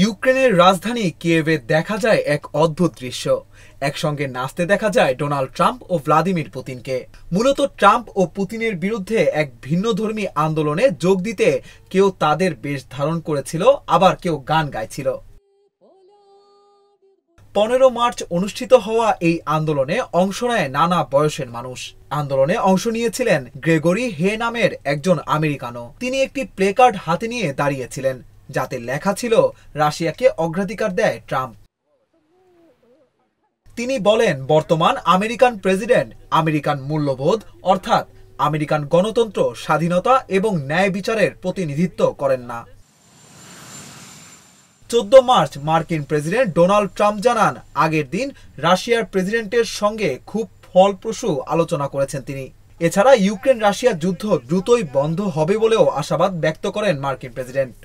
ইউক্রেনের রাজধানী কিয়েভে দেখা যায় এক অদ্ভুত দৃশ্য। একসঙ্গে নাচতে দেখা যায় ডোনাল্ড ট্রাম্প ও ভ্লাদিমির পুতিনকে। মূলত ট্রাম্প ও পুতিনের বিরুদ্ধে এক ভিন্নধর্মী আন্দোলনে যোগ দিতে কেউ তাদের বেশ ধারণ করেছিল, আবার কেউ গান গাইছিল। 15 মার্চ অনুষ্ঠিত হওয়া এই আন্দোলনে অংশ নেয় নানা বয়সের মানুষ। আন্দোলনে অংশ নিয়েছিলেন গ্রেগরি হে নামের একজন আমেরিকানও। তিনি একটি প্লেকার্ড হাতে নিয়ে দাঁড়িয়েছিলেন, যাতে লেখা ছিল রাশিয়াকে অগ্রাধিকার দেয় ট্রাম্প। তিনি বলেন, বর্তমান আমেরিকান প্রেসিডেন্ট আমেরিকান মূল্যবোধ অর্থাৎ আমেরিকান গণতন্ত্র, স্বাধীনতা এবং ন্যায় বিচারের প্রতিনিধিত্ব করেন না। 14 মার্চ মার্কিন প্রেসিডেন্ট ডোনাল্ড ট্রাম্প জানান, আগের দিন রাশিয়ার প্রেসিডেন্টের সঙ্গে খুব ফলপ্রসূ আলোচনা করেছেন তিনি। এছাড়া ইউক্রেন রাশিয়া যুদ্ধ দ্রুতই বন্ধ হবে বলেও আশাবাদ ব্যক্ত করেন মার্কিন প্রেসিডেন্ট।